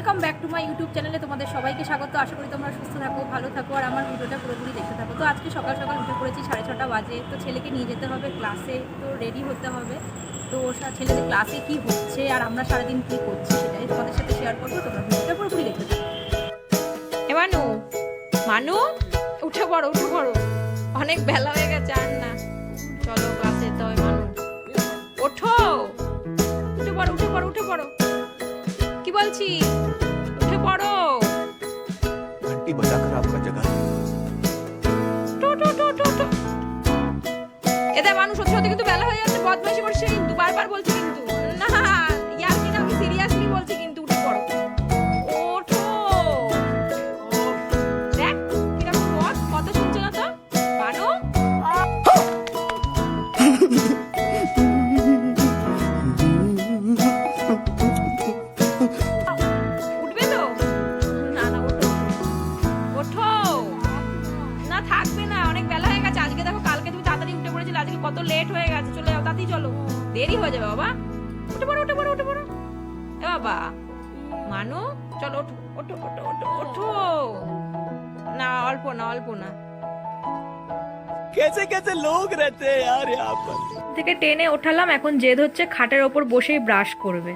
Welcome back to my YouTube চ্যানেলে তোমাদের সবাইকে স্বাগত। আশা করি তোমরা সুস্থ থাকো, ভালো থাকো আর আমার ভিডিওটা পুরোপুরি দেখতে থাকো। তো আজকে সকাল সকাল উঠে পড়েছি, 6:30 বাজে। তো ছেলেকে নিয়ে যেতে হবে ক্লাসে, তো রেডি হতে হবে। তো ছেলেদের ক্লাসে কি হচ্ছে আর আমরা সারাদিন কী করছি সেটাই তোমাদের সাথে শেয়ার করবো। তোমরা ভিডিওটা পুরোপুরি দেখতে থাকো। মানু মানু উঠে পড়ো, উঠে পড়ো, অনেক বেলা হয়ে গেছে। আর না, চলো ক্লাসে যেতে হবে। মানু ওঠো, উঠে পড়ো, উঠে পড়ো, উঠে পড়ো। কি বলছি, উঠে পড়ো। घंटी बजाकर आपका जगह এদের মানুষ সত্যি সত্যি কিন্তু বেলা হয়ে যাচ্ছে, বদমাইশি করছে কিন্তু, বারবার বলছি কিন্তু না, ইয়ার্কি না, আমি সিরিয়াসলি বলছি কিন্তু। উঠে পড়ো, ওঠো। দেখ কিরকম বদ, কথা শুনছে না তো। মানু উঠবে তো? না না, ওঠো, ওঠো। না থাকবে না, অনেক বেলা হয়ে গেছে। আজকে দেখো, কালকে তুমি তাড়াতাড়ি উঠে পড়েছিলে, আজকে কত লেট হয়ে গেছে। চলে যাও, তাড়াতাড়ি চলো, দেরি হয়ে যাবে বাবা। উঠে পড়ো, উঠে পড়ো, উঠে পড়ো। এ বাবা মানু, চলো ওঠো, ওঠো, ওঠো, ওঠো, ওঠো। না অল্প না, অল্প না। कैसे कैसे लोग रहते हैं यार यहाँ पर। থেকে টেনে ওঠালাম, এখন জেদ হচ্ছে খাটের ওপর বসেই ব্রাশ করবে।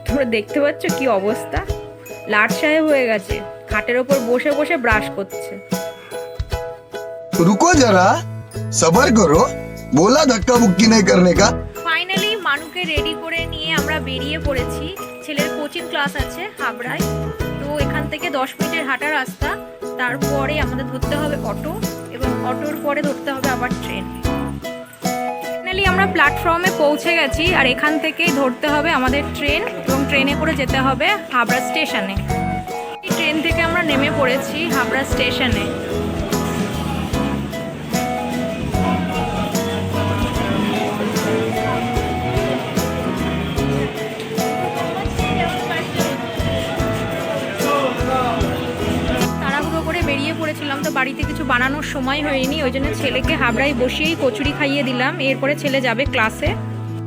তোমরা দেখতে পাচ্ছ কি অবস্থা, লাট সাহেব হয়ে গেছে, খাটের ওপর বসে বসে ব্রাশ করছে। रुको जरा सबर करो बोला धक्का मुक्की नहीं करने का। ফাইনালি মানুকে রেডি করে নিয়ে আমরা বেরিয়ে পড়েছি। ছেলের কোচিং ক্লাস আছে হাবড়ায়। তো এখান থেকে 10 মিনিটের হাঁটা রাস্তা। তারপরে আমাদের ধরতে হবে অটো, এবং অটোর পরে ধরতে হবে আবার ট্রেন। ফাইনালি আমরা প্ল্যাটফর্মে পৌঁছে গেছি, আর এখান থেকেই ধরতে হবে আমাদের ট্রেন, এবং ট্রেনে করে যেতে হবে হাবড়া স্টেশনে। এই ট্রেন থেকে আমরা নেমে পড়েছি হাবড়া স্টেশনে। তাড়াহুড়ো করে বেরিয়ে পড়েছিলাম, তো বাড়িতে কিছু বানানোর সময় হয়নি, ওই জন্য ছেলেকে হাবড়ায় বসিয়েই কচুরি খাইয়ে দিলাম। এরপরে ছেলে যাবে ক্লাসে।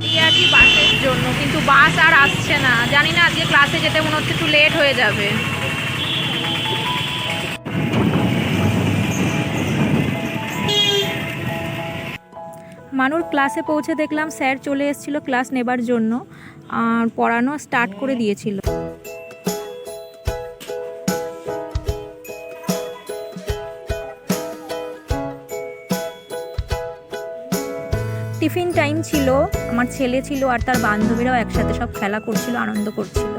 এই আর কি বাসের জন্য, কিন্তু বাস আর আসছে না। জানি না, আজকে ক্লাসে যেতে মনে হচ্ছে একটু লেট হয়ে যাবে। মানুর ক্লাসে পৌঁছে দেখলাম স্যার চলে এসেছিল ক্লাস নেবার জন্য, আর পড়ানো স্টার্ট করে দিয়েছিল। টিফিন টাইম ছিল, আমার ছেলে ছিল আর তার বান্ধবীরাও একসাথে সব খেলা করছিল, আনন্দ করছিল।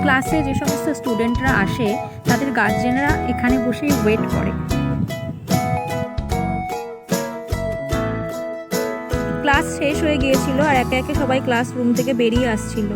ক্লাসে যে সমস্ত স্টুডেন্টরা আসে তাদের গার্জেনরা এখানে বসেই ওয়েট করে। ক্লাস শেষ হয়ে গিয়েছিল, আর একে একে সবাই ক্লাসরুম থেকে বেরিয়ে আসছিল।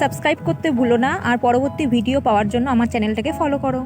সাবস্ক্রাইব করতে ভুলো না, আর পরবর্তী ভিডিও পাওয়ার জন্য আমার চ্যানেলটাকে ফলো করো।